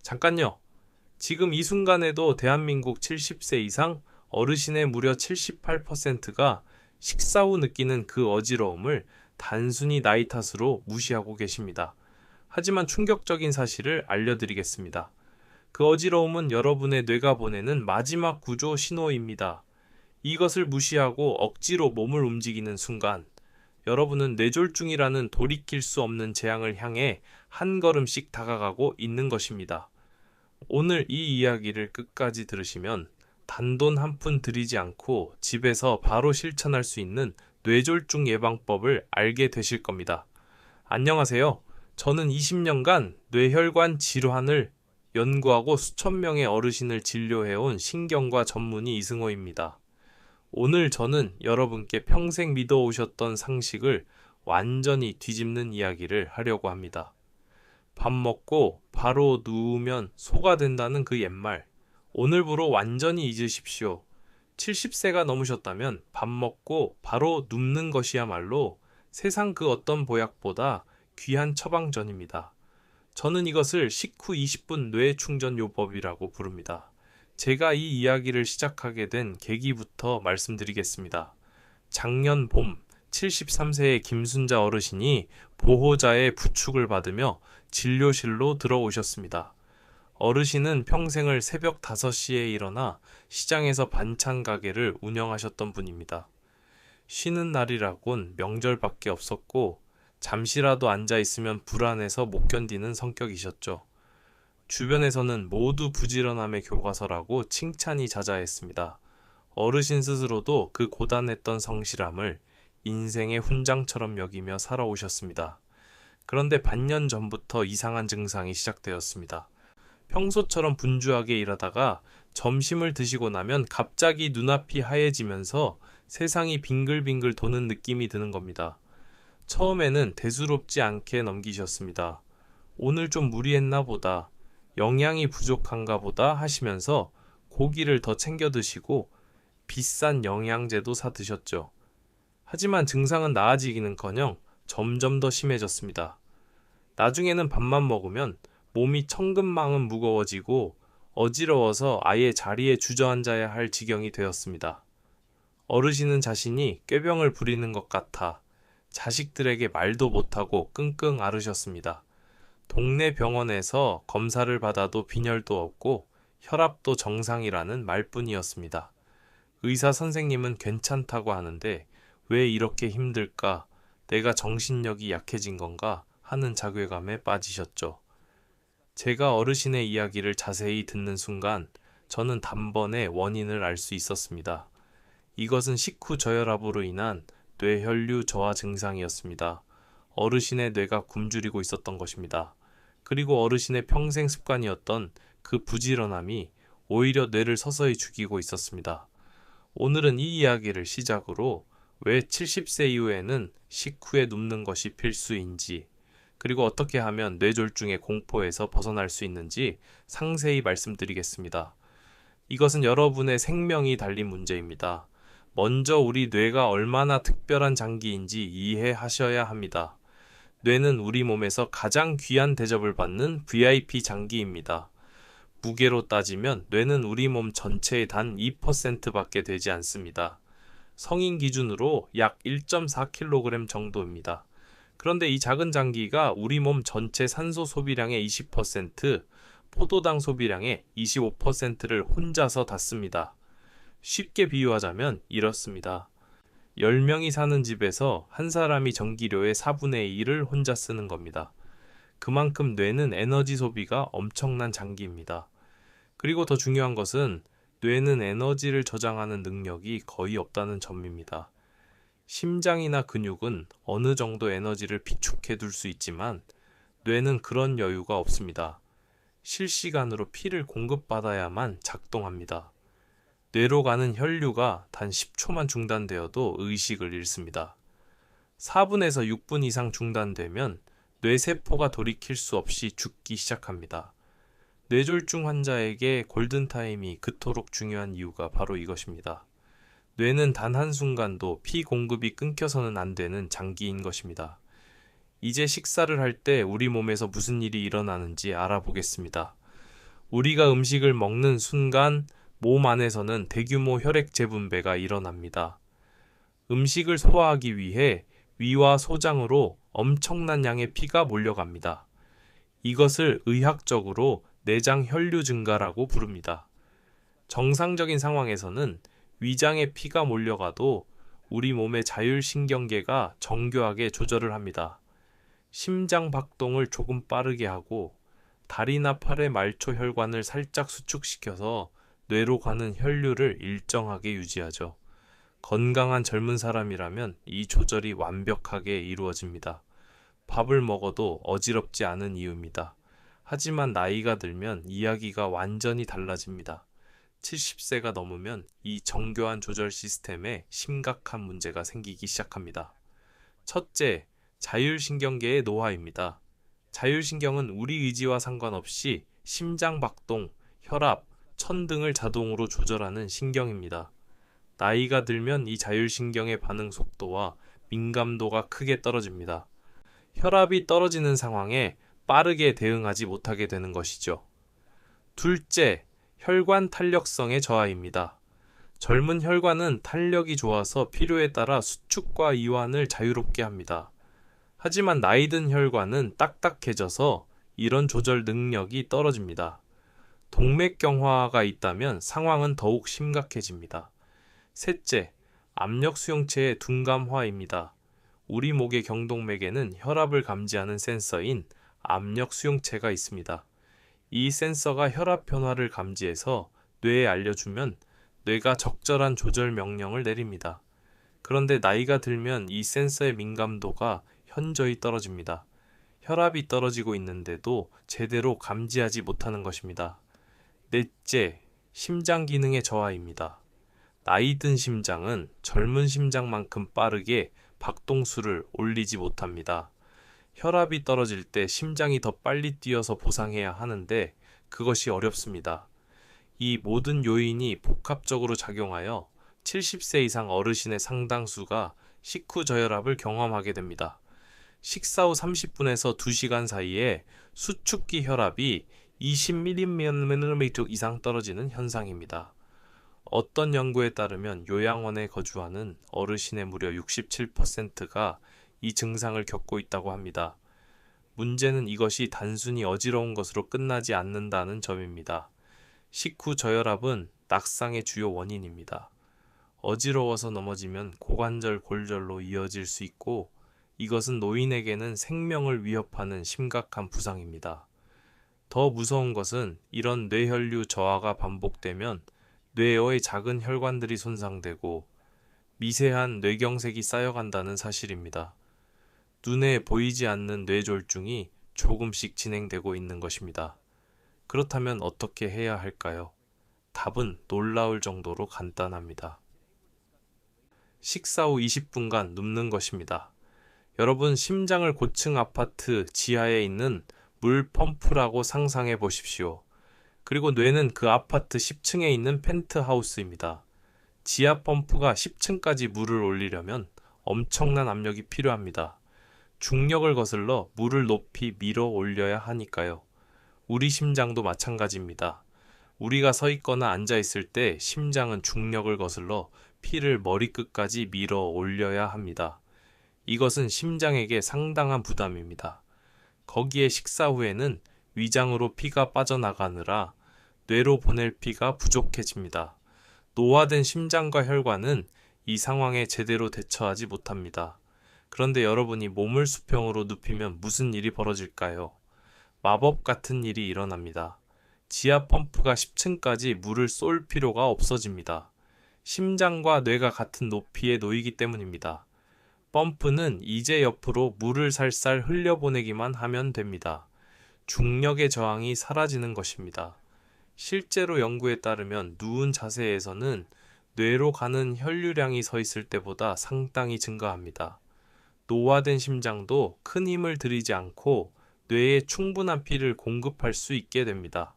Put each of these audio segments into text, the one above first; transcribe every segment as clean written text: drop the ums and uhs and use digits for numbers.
잠깐요. 지금 이 순간에도 대한민국 70세 이상 어르신의 무려 78%가 식사 후 느끼는 그 어지러움을 단순히 나이 탓으로 무시하고 계십니다. 하지만 충격적인 사실을 알려드리겠습니다. 그 어지러움은 여러분의 뇌가 보내는 마지막 구조 신호입니다. 이것을 무시하고 억지로 몸을 움직이는 순간, 여러분은 뇌졸중이라는 돌이킬 수 없는 재앙을 향해 한 걸음씩 다가가고 있는 것입니다. 오늘 이 이야기를 끝까지 들으시면 단돈 한 푼 들이지 않고 집에서 바로 실천할 수 있는 뇌졸중 예방법을 알게 되실 겁니다. 안녕하세요. 저는 20년간 뇌혈관 질환을 연구하고 수천 명의 어르신을 진료해온 신경과 전문의 이승호입니다. 오늘 저는 여러분께 평생 믿어오셨던 상식을 완전히 뒤집는 이야기를 하려고 합니다. 밥 먹고 바로 누우면 소가 된다는 그 옛말, 오늘부로 완전히 잊으십시오. 70세가 넘으셨다면 밥 먹고 바로 눕는 것이야말로 세상 그 어떤 보약보다 귀한 처방전입니다. 저는 이것을 식후 20분 뇌충전요법이라고 부릅니다. 제가 이 이야기를 시작하게 된 계기부터 말씀드리겠습니다. 작년 봄 73세의 김순자 어르신이 보호자의 부축을 받으며 진료실로 들어오셨습니다. 어르신은 평생을 새벽 5시에 일어나 시장에서 반찬 가게를 운영하셨던 분입니다. 쉬는 날이라곤 명절밖에 없었고 잠시라도 앉아 있으면 불안해서 못 견디는 성격이셨죠. 주변에서는 모두 부지런함의 교과서라고 칭찬이 자자했습니다. 어르신 스스로도 그 고단했던 성실함을 인생의 훈장처럼 여기며 살아오셨습니다. 그런데 반년 전부터 이상한 증상이 시작되었습니다. 평소처럼 분주하게 일하다가 점심을 드시고 나면 갑자기 눈앞이 하얘지면서 세상이 빙글빙글 도는 느낌이 드는 겁니다. 처음에는 대수롭지 않게 넘기셨습니다. 오늘 좀 무리했나 보다, 영양이 부족한가 보다 하시면서 고기를 더 챙겨 드시고 비싼 영양제도 사 드셨죠. 하지만 증상은 나아지기는커녕 점점 더 심해졌습니다. 나중에는 밥만 먹으면 몸이 천근만은 무거워지고 어지러워서 아예 자리에 주저앉아야 할 지경이 되었습니다. 어르신은 자신이 꾀병을 부리는 것 같아 자식들에게 말도 못하고 끙끙 앓으셨습니다. 동네 병원에서 검사를 받아도 빈혈도 없고 혈압도 정상이라는 말뿐이었습니다. 의사 선생님은 괜찮다고 하는데 왜 이렇게 힘들까? 내가 정신력이 약해진 건가? 하는 자괴감에 빠지셨죠. 제가 어르신의 이야기를 자세히 듣는 순간 저는 단번에 원인을 알 수 있었습니다. 이것은 식후 저혈압으로 인한 뇌혈류 저하 증상이었습니다. 어르신의 뇌가 굶주리고 있었던 것입니다. 그리고 어르신의 평생 습관이었던 그 부지런함이 오히려 뇌를 서서히 죽이고 있었습니다. 오늘은 이 이야기를 시작으로 왜 70세 이후에는 식후에 눕는 것이 필수인지, 그리고 어떻게 하면 뇌졸중의 공포에서 벗어날 수 있는지 상세히 말씀드리겠습니다. 이것은 여러분의 생명이 달린 문제입니다. 먼저 우리 뇌가 얼마나 특별한 장기인지 이해하셔야 합니다. 뇌는 우리 몸에서 가장 귀한 대접을 받는 VIP 장기입니다. 무게로 따지면 뇌는 우리 몸 전체의 단 2%밖에 되지 않습니다. 성인 기준으로 약 1.4kg 정도입니다. 그런데 이 작은 장기가 우리 몸 전체 산소 소비량의 20%, 포도당 소비량의 25%를 혼자서 닫습니다. 쉽게 비유하자면 이렇습니다. 10명이 사는 집에서 한 사람이 전기료의 4분의 1을 혼자 쓰는 겁니다. 그만큼 뇌는 에너지 소비가 엄청난 장기입니다. 그리고 더 중요한 것은 뇌는 에너지를 저장하는 능력이 거의 없다는 점입니다. 심장이나 근육은 어느 정도 에너지를 비축해 둘 수 있지만 뇌는 그런 여유가 없습니다. 실시간으로 피를 공급받아야만 작동합니다. 뇌로 가는 혈류가 단 10초만 중단되어도 의식을 잃습니다. 4분에서 6분 이상 중단되면 뇌세포가 돌이킬 수 없이 죽기 시작합니다. 뇌졸중 환자에게 골든타임이 그토록 중요한 이유가 바로 이것입니다. 뇌는 단 한순간도 피 공급이 끊겨서는 안 되는 장기인 것입니다. 이제 식사를 할 때 우리 몸에서 무슨 일이 일어나는지 알아보겠습니다. 우리가 음식을 먹는 순간 몸 안에서는 대규모 혈액 재분배가 일어납니다. 음식을 소화하기 위해 위와 소장으로 엄청난 양의 피가 몰려갑니다. 이것을 의학적으로 내장 혈류 증가라고 부릅니다. 정상적인 상황에서는 위장에 피가 몰려가도 우리 몸의 자율신경계가 정교하게 조절을 합니다. 심장 박동을 조금 빠르게 하고 다리나 팔의 말초 혈관을 살짝 수축시켜서 뇌로 가는 혈류를 일정하게 유지하죠. 건강한 젊은 사람이라면 이 조절이 완벽하게 이루어집니다. 밥을 먹어도 어지럽지 않은 이유입니다. 하지만 나이가 들면 이야기가 완전히 달라집니다. 70세가 넘으면 이 정교한 조절 시스템에 심각한 문제가 생기기 시작합니다. 첫째, 자율신경계의 노화입니다. 자율신경은 우리 의지와 상관없이 심장 박동, 혈압, 천 등을 자동으로 조절하는 신경입니다. 나이가 들면 이 자율신경의 반응 속도와 민감도가 크게 떨어집니다. 혈압이 떨어지는 상황에 빠르게 대응하지 못하게 되는 것이죠. 둘째, 혈관 탄력성의 저하입니다. 젊은 혈관은 탄력이 좋아서 필요에 따라 수축과 이완을 자유롭게 합니다. 하지만 나이 든 혈관은 딱딱해져서 이런 조절 능력이 떨어집니다. 동맥경화가 있다면 상황은 더욱 심각해집니다. 셋째, 압력 수용체의 둔감화입니다. 우리 목의 경동맥에는 혈압을 감지하는 센서인 압력 수용체가 있습니다. 이 센서가 혈압 변화를 감지해서 뇌에 알려주면 뇌가 적절한 조절 명령을 내립니다. 그런데 나이가 들면 이 센서의 민감도가 현저히 떨어집니다. 혈압이 떨어지고 있는데도 제대로 감지하지 못하는 것입니다. 넷째, 심장 기능의 저하입니다. 나이 든 심장은 젊은 심장만큼 빠르게 박동수를 올리지 못합니다. 혈압이 떨어질 때 심장이 더 빨리 뛰어서 보상해야 하는데 그것이 어렵습니다. 이 모든 요인이 복합적으로 작용하여 70세 이상 어르신의 상당수가 식후 저혈압을 경험하게 됩니다. 식사 후 30분에서 2시간 사이에 수축기 혈압이 20mm 이상 떨어지는 현상입니다. 어떤 연구에 따르면 요양원에 거주하는 어르신의 무려 67%가 이 증상을 겪고 있다고 합니다. 문제는 이것이 단순히 어지러운 것으로 끝나지 않는다는 점입니다. 식후 저혈압은 낙상의 주요 원인입니다. 어지러워서 넘어지면 고관절 골절로 이어질 수 있고 이것은 노인에게는 생명을 위협하는 심각한 부상입니다. 더 무서운 것은 이런 뇌혈류 저하가 반복되면 뇌의 작은 혈관들이 손상되고 미세한 뇌경색이 쌓여간다는 사실입니다. 눈에 보이지 않는 뇌졸중이 조금씩 진행되고 있는 것입니다. 그렇다면 어떻게 해야 할까요? 답은 놀라울 정도로 간단합니다. 식사 후 20분간 눕는 것입니다. 여러분, 심장을 고층 아파트 지하에 있는 물 펌프라고 상상해 보십시오. 그리고 뇌는 그 아파트 10층에 있는 펜트하우스입니다. 지하 펌프가 10층까지 물을 올리려면 엄청난 압력이 필요합니다. 중력을 거슬러 물을 높이 밀어 올려야 하니까요. 우리 심장도 마찬가지입니다. 우리가 서 있거나 앉아 있을 때 심장은 중력을 거슬러 피를 머리끝까지 밀어 올려야 합니다. 이것은 심장에게 상당한 부담입니다. 거기에 식사 후에는 위장으로 피가 빠져나가느라 뇌로 보낼 피가 부족해집니다. 노화된 심장과 혈관은 이 상황에 제대로 대처하지 못합니다. 그런데 여러분이 몸을 수평으로 눕히면 무슨 일이 벌어질까요? 마법 같은 일이 일어납니다. 지하 펌프가 10층까지 물을 쏠 필요가 없어집니다. 심장과 뇌가 같은 높이에 놓이기 때문입니다. 펌프는 이제 옆으로 물을 살살 흘려보내기만 하면 됩니다. 중력의 저항이 사라지는 것입니다. 실제로 연구에 따르면 누운 자세에서는 뇌로 가는 혈류량이 서 있을 때보다 상당히 증가합니다. 노화된 심장도 큰 힘을 들이지 않고 뇌에 충분한 피를 공급할 수 있게 됩니다.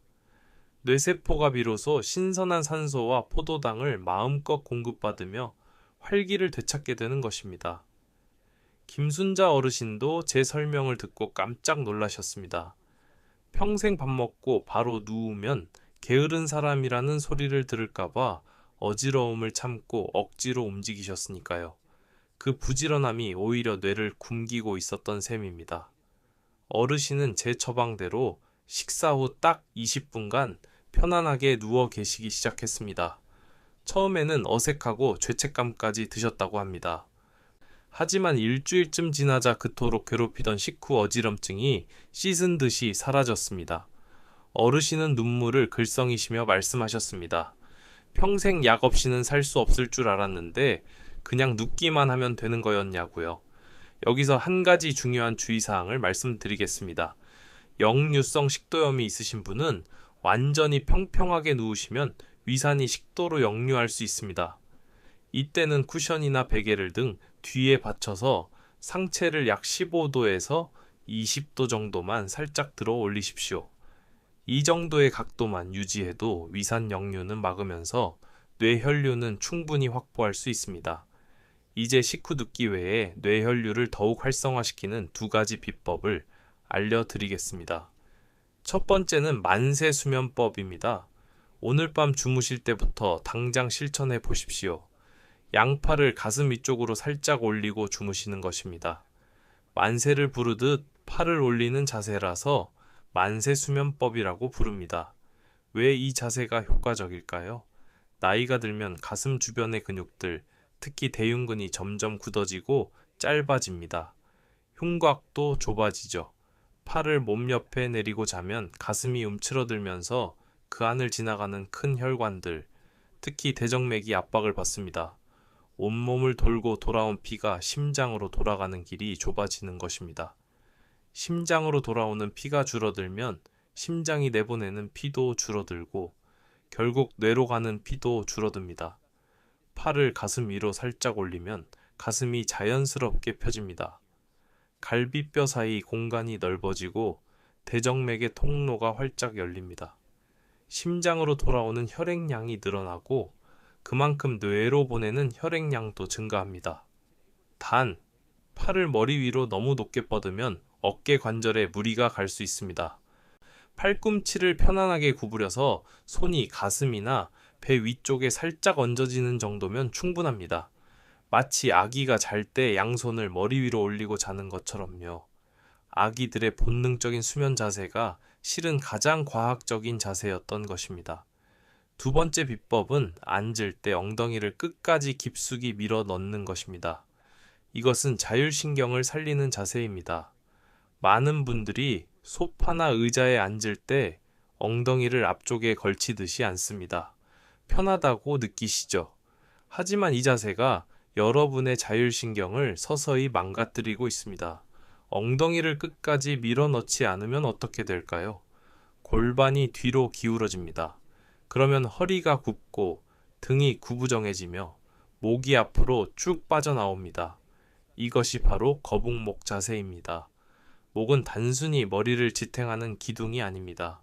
뇌세포가 비로소 신선한 산소와 포도당을 마음껏 공급받으며 활기를 되찾게 되는 것입니다. 김순자 어르신도 제 설명을 듣고 깜짝 놀라셨습니다. 평생 밥 먹고 바로 누우면 게으른 사람이라는 소리를 들을까봐 어지러움을 참고 억지로 움직이셨으니까요. 그 부지런함이 오히려 뇌를 굶기고 있었던 셈입니다. 어르신은 제 처방대로 식사 후 딱 20분간 편안하게 누워 계시기 시작했습니다. 처음에는 어색하고 죄책감까지 드셨다고 합니다. 하지만 일주일쯤 지나자 그토록 괴롭히던 식후 어지럼증이 씻은 듯이 사라졌습니다. 어르신은 눈물을 글썽이시며 말씀하셨습니다. 평생 약 없이는 살 수 없을 줄 알았는데 그냥 눕기만 하면 되는 거였냐고요. 여기서 한 가지 중요한 주의사항을 말씀드리겠습니다. 역류성 식도염이 있으신 분은 완전히 평평하게 누우시면 위산이 식도로 역류할 수 있습니다. 이때는 쿠션이나 베개를 등 뒤에 받쳐서 상체를 약 15도에서 20도 정도만 살짝 들어 올리십시오. 이 정도의 각도만 유지해도 위산 역류는 막으면서 뇌혈류는 충분히 확보할 수 있습니다. 이제 식후 눕기 외에 뇌혈류를 더욱 활성화시키는 두 가지 비법을 알려드리겠습니다. 첫 번째는 만세 수면법입니다. 오늘 밤 주무실 때부터 당장 실천해 보십시오. 양팔을 가슴 위쪽으로 살짝 올리고 주무시는 것입니다. 만세를 부르듯 팔을 올리는 자세라서 만세 수면법이라고 부릅니다. 왜 이 자세가 효과적일까요? 나이가 들면 가슴 주변의 근육들, 특히 대흉근이 점점 굳어지고 짧아집니다. 흉곽도 좁아지죠. 팔을 몸 옆에 내리고 자면 가슴이 움츠러들면서 그 안을 지나가는 큰 혈관들, 특히 대정맥이 압박을 받습니다. 온몸을 돌고 돌아온 피가 심장으로 돌아가는 길이 좁아지는 것입니다. 심장으로 돌아오는 피가 줄어들면 심장이 내보내는 피도 줄어들고 결국 뇌로 가는 피도 줄어듭니다. 팔을 가슴 위로 살짝 올리면 가슴이 자연스럽게 펴집니다. 갈비뼈 사이 공간이 넓어지고 대정맥의 통로가 활짝 열립니다. 심장으로 돌아오는 혈액량이 늘어나고 그만큼 뇌로 보내는 혈액량도 증가합니다. 단, 팔을 머리 위로 너무 높게 뻗으면 어깨 관절에 무리가 갈 수 있습니다. 팔꿈치를 편안하게 구부려서 손이 가슴이나 배 위쪽에 살짝 얹어지는 정도면 충분합니다. 마치 아기가 잘 때 양손을 머리 위로 올리고 자는 것처럼요. 아기들의 본능적인 수면 자세가 실은 가장 과학적인 자세였던 것입니다. 두 번째 비법은 앉을 때 엉덩이를 끝까지 깊숙이 밀어 넣는 것입니다. 이것은 자율신경을 살리는 자세입니다. 많은 분들이 소파나 의자에 앉을 때 엉덩이를 앞쪽에 걸치듯이 앉습니다. 편하다고 느끼시죠? 하지만 이 자세가 여러분의 자율신경을 서서히 망가뜨리고 있습니다. 엉덩이를 끝까지 밀어 넣지 않으면 어떻게 될까요? 골반이 뒤로 기울어집니다. 그러면 허리가 굽고 등이 구부정해지며 목이 앞으로 쭉 빠져나옵니다. 이것이 바로 거북목 자세입니다. 목은 단순히 머리를 지탱하는 기둥이 아닙니다.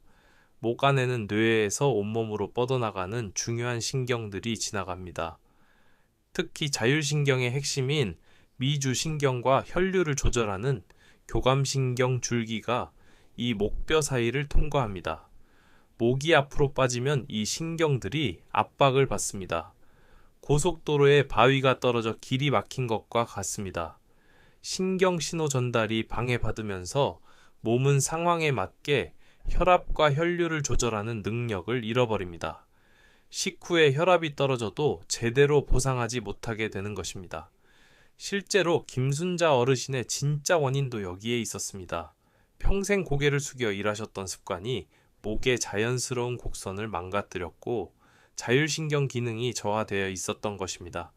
목 안에는 뇌에서 온몸으로 뻗어나가는 중요한 신경들이 지나갑니다. 특히 자율신경의 핵심인 미주신경과 혈류를 조절하는 교감신경 줄기가 이 목뼈 사이를 통과합니다. 목이 앞으로 빠지면 이 신경들이 압박을 받습니다. 고속도로에 바위가 떨어져 길이 막힌 것과 같습니다. 신경 신호 전달이 방해받으면서 몸은 상황에 맞게 혈압과 혈류를 조절하는 능력을 잃어버립니다. 식후에 혈압이 떨어져도 제대로 보상하지 못하게 되는 것입니다. 실제로 김순자 어르신의 진짜 원인도 여기에 있었습니다. 평생 고개를 숙여 일하셨던 습관이 목의 자연스러운 곡선을 망가뜨렸고 자율신경 기능이 저하되어 있었던 것입니다.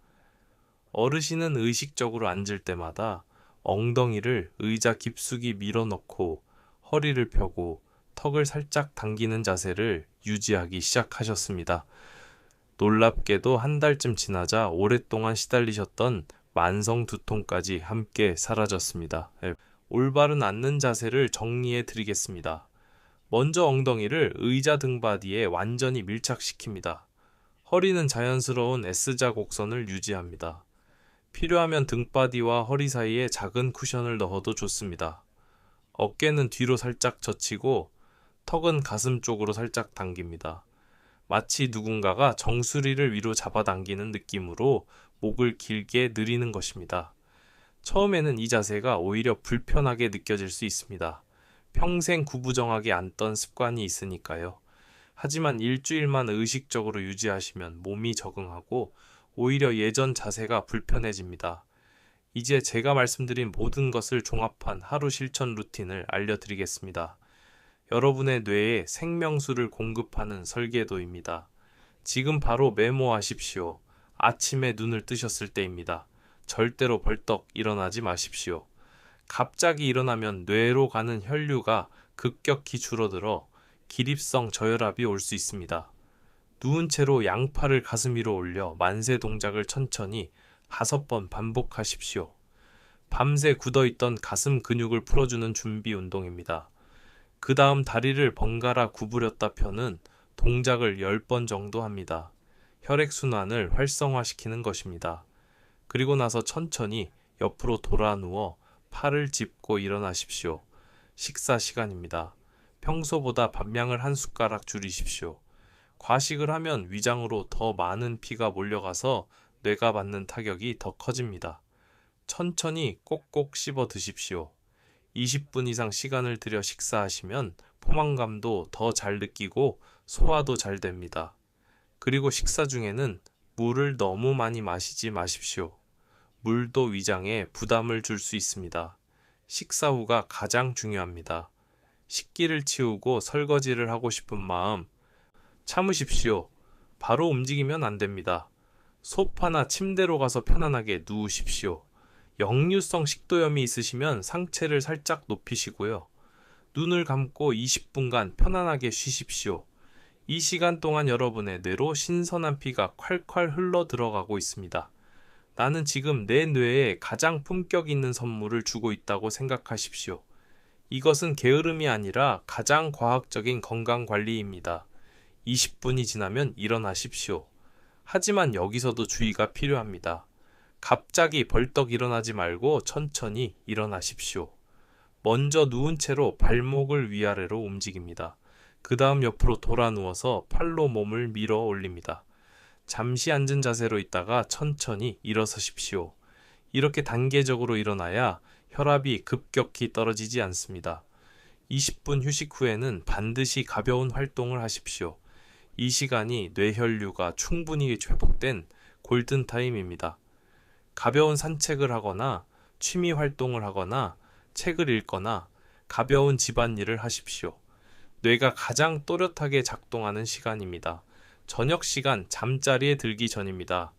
어르신은 의식적으로 앉을 때마다 엉덩이를 의자 깊숙이 밀어넣고 허리를 펴고 턱을 살짝 당기는 자세를 유지하기 시작하셨습니다. 놀랍게도 한 달쯤 지나자 오랫동안 시달리셨던 만성 두통까지 함께 사라졌습니다. 올바른 앉는 자세를 정리해 드리겠습니다. 먼저 엉덩이를 의자 등받이에 완전히 밀착시킵니다. 허리는 자연스러운 S자 곡선을 유지합니다. 필요하면 등받이와 허리 사이에 작은 쿠션을 넣어도 좋습니다. 어깨는 뒤로 살짝 젖히고 턱은 가슴 쪽으로 살짝 당깁니다. 마치 누군가가 정수리를 위로 잡아당기는 느낌으로 목을 길게 늘리는 것입니다. 처음에는 이 자세가 오히려 불편하게 느껴질 수 있습니다. 평생 구부정하게 앉던 습관이 있으니까요. 하지만 일주일만 의식적으로 유지하시면 몸이 적응하고 오히려 예전 자세가 불편해집니다. 이제 제가 말씀드린 모든 것을 종합한 하루 실천 루틴을 알려드리겠습니다. 여러분의 뇌에 생명수를 공급하는 설계도입니다. 지금 바로 메모하십시오. 아침에 눈을 뜨셨을 때입니다. 절대로 벌떡 일어나지 마십시오. 갑자기 일어나면 뇌로 가는 혈류가 급격히 줄어들어 기립성 저혈압이 올 수 있습니다. 누운 채로 양팔을 가슴 위로 올려 만세 동작을 천천히 5번 반복하십시오. 밤새 굳어있던 가슴 근육을 풀어주는 준비 운동입니다. 그 다음 다리를 번갈아 구부렸다 펴는 동작을 10번 정도 합니다. 혈액순환을 활성화시키는 것입니다. 그리고 나서 천천히 옆으로 돌아 누워 팔을 짚고 일어나십시오. 식사 시간입니다. 평소보다 밥량을 한 숟가락 줄이십시오. 과식을 하면 위장으로 더 많은 피가 몰려가서 뇌가 받는 타격이 더 커집니다. 천천히 꼭꼭 씹어 드십시오. 20분 이상 시간을 들여 식사하시면 포만감도 더 잘 느끼고 소화도 잘 됩니다. 그리고 식사 중에는 물을 너무 많이 마시지 마십시오. 물도 위장에 부담을 줄 수 있습니다. 식사 후가 가장 중요합니다. 식기를 치우고 설거지를 하고 싶은 마음 참으십시오. 바로 움직이면 안 됩니다. 소파나 침대로 가서 편안하게 누우십시오. 역류성 식도염이 있으시면 상체를 살짝 높이시고요. 눈을 감고 20분간 편안하게 쉬십시오. 이 시간 동안 여러분의 뇌로 신선한 피가 콸콸 흘러 들어가고 있습니다. 나는 지금 내 뇌에 가장 품격 있는 선물을 주고 있다고 생각하십시오. 이것은 게으름이 아니라 가장 과학적인 건강관리입니다. 20분이 지나면 일어나십시오. 하지만 여기서도 주의가 필요합니다. 갑자기 벌떡 일어나지 말고 천천히 일어나십시오. 먼저 누운 채로 발목을 위아래로 움직입니다. 그 다음 옆으로 돌아 누워서 팔로 몸을 밀어 올립니다. 잠시 앉은 자세로 있다가 천천히 일어서십시오. 이렇게 단계적으로 일어나야 혈압이 급격히 떨어지지 않습니다. 20분 휴식 후에는 반드시 가벼운 활동을 하십시오. 이 시간이 뇌혈류가 충분히 회복된 골든타임입니다. 가벼운 산책을 하거나 취미 활동을 하거나 책을 읽거나 가벼운 집안일을 하십시오. 뇌가 가장 또렷하게 작동하는 시간입니다. 저녁 시간 잠자리에 들기 전입니다.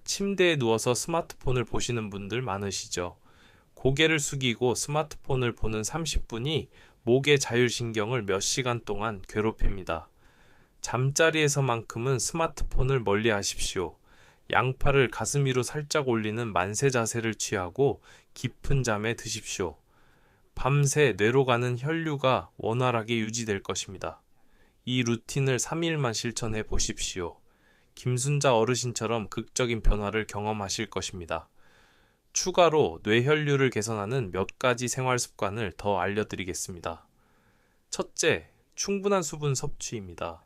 침대에 누워서 스마트폰을 보시는 분들 많으시죠? 고개를 숙이고 스마트폰을 보는 30분이 목의 자율신경을 몇 시간 동안 괴롭힙니다. 잠자리에서만큼은 스마트폰을 멀리 하십시오. 양팔을 가슴 위로 살짝 올리는 만세 자세를 취하고 깊은 잠에 드십시오. 밤새 뇌로 가는 혈류가 원활하게 유지될 것입니다. 이 루틴을 3일만 실천해 보십시오. 김순자 어르신처럼 극적인 변화를 경험하실 것입니다. 추가로 뇌혈류를 개선하는 몇 가지 생활 습관을 더 알려드리겠습니다. 첫째, 충분한 수분 섭취입니다.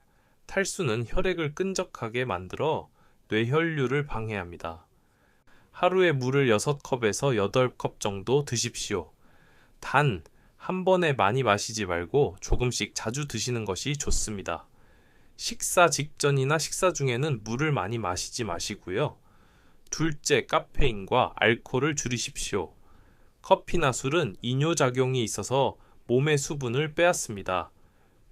탈수는 혈액을 끈적하게 만들어 뇌혈류를 방해합니다. 하루에 물을 6컵에서 8컵 정도 드십시오. 단, 한 번에 많이 마시지 말고 조금씩 자주 드시는 것이 좋습니다. 식사 직전이나 식사 중에는 물을 많이 마시지 마시고요. 둘째, 카페인과 알코올을 줄이십시오. 커피나 술은 이뇨작용이 있어서 몸의 수분을 빼앗습니다.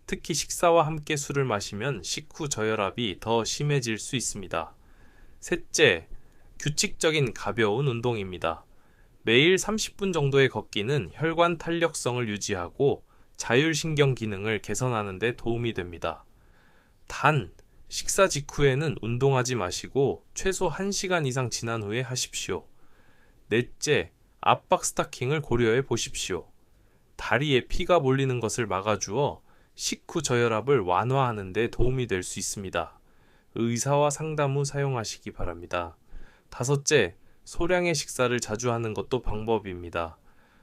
특히 식사와 함께 술을 마시면 식후 저혈압이 더 심해질 수 있습니다. 셋째, 규칙적인 가벼운 운동입니다. 매일 30분 정도의 걷기는 혈관 탄력성을 유지하고 자율신경 기능을 개선하는 데 도움이 됩니다. 단, 식사 직후에는 운동하지 마시고 최소 1시간 이상 지난 후에 하십시오. 넷째, 압박 스타킹을 고려해 보십시오. 다리에 피가 몰리는 것을 막아주어 식후 저혈압을 완화하는 데 도움이 될 수 있습니다. 의사와 상담 후 사용하시기 바랍니다. 다섯째, 소량의 식사를 자주 하는 것도 방법입니다.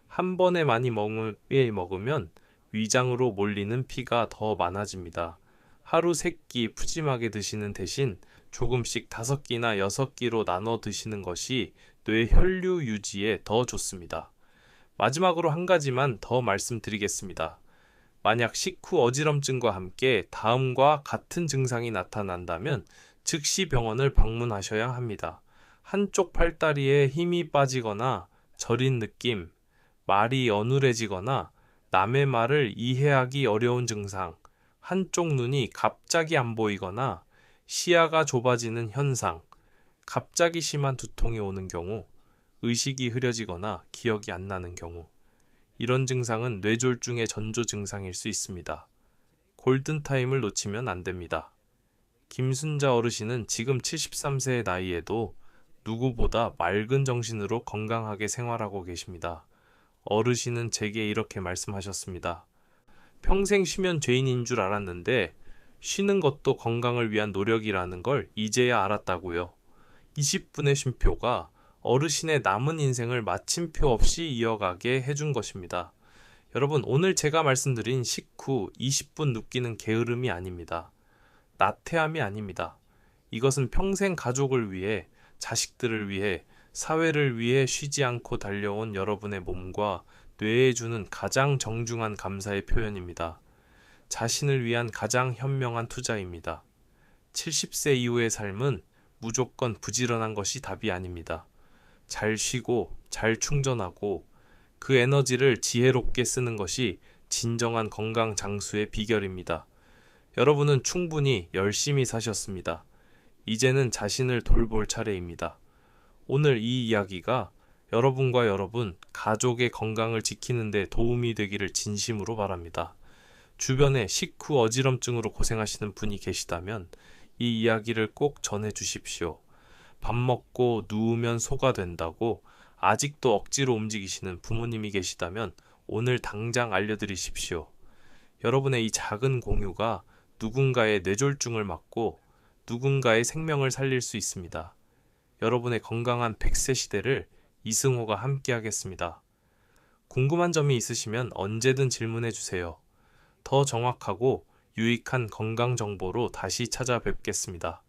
한 번에 많이 먹으면 위장으로 몰리는 피가 더 많아집니다. 하루 3끼 푸짐하게 드시는 대신 조금씩 5끼나 6끼로 나눠 드시는 것이 뇌 혈류 유지에 더 좋습니다. 마지막으로 한 가지만 더 말씀드리겠습니다. 만약 식후 어지럼증과 함께 다음과 같은 증상이 나타난다면 즉시 병원을 방문하셔야 합니다. 한쪽 팔다리에 힘이 빠지거나 저린 느낌, 말이 어눌해지거나 남의 말을 이해하기 어려운 증상, 한쪽 눈이 갑자기 안 보이거나 시야가 좁아지는 현상, 갑자기 심한 두통이 오는 경우, 의식이 흐려지거나 기억이 안 나는 경우, 이런 증상은 뇌졸중의 전조 증상일 수 있습니다. 골든타임을 놓치면 안 됩니다. 김순자 어르신은 지금 73세의 나이에도 누구보다 맑은 정신으로 건강하게 생활하고 계십니다. 어르신은 제게 이렇게 말씀하셨습니다. 평생 쉬면 죄인인 줄 알았는데 쉬는 것도 건강을 위한 노력이라는 걸 이제야 알았다고요. 20분의 쉼표가 어르신의 남은 인생을 마침표 없이 이어가게 해준 것입니다. 여러분, 오늘 제가 말씀드린 식후 20분 눕기는 게으름이 아닙니다. 나태함이 아닙니다. 이것은 평생 가족을 위해, 자식들을 위해, 사회를 위해 쉬지 않고 달려온 여러분의 몸과 뇌에 주는 가장 정중한 감사의 표현입니다. 자신을 위한 가장 현명한 투자입니다. 70세 이후의 삶은 무조건 부지런한 것이 답이 아닙니다. 잘 쉬고 잘 충전하고 그 에너지를 지혜롭게 쓰는 것이 진정한 건강 장수의 비결입니다. 여러분은 충분히 열심히 사셨습니다. 이제는 자신을 돌볼 차례입니다. 오늘 이 이야기가 여러분과 여러분, 가족의 건강을 지키는 데 도움이 되기를 진심으로 바랍니다. 주변에 식후 어지럼증으로 고생하시는 분이 계시다면 이 이야기를 꼭 전해 주십시오. 밥 먹고 누우면 소가 된다고 아직도 억지로 움직이시는 부모님이 계시다면 오늘 당장 알려드리십시오. 여러분의 이 작은 공유가 누군가의 뇌졸중을 막고 누군가의 생명을 살릴 수 있습니다. 여러분의 건강한 100세 시대를 이승호가 함께 하겠습니다. 궁금한 점이 있으시면 언제든 질문해 주세요. 더 정확하고 유익한 건강 정보로 다시 찾아뵙겠습니다.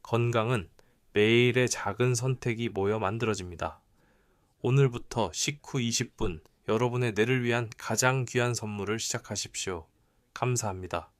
건강은 매일의 작은 선택이 모여 만들어집니다. 오늘부터 식후 20분 여러분의 뇌를 위한 가장 귀한 선물을 시작하십시오. 감사합니다.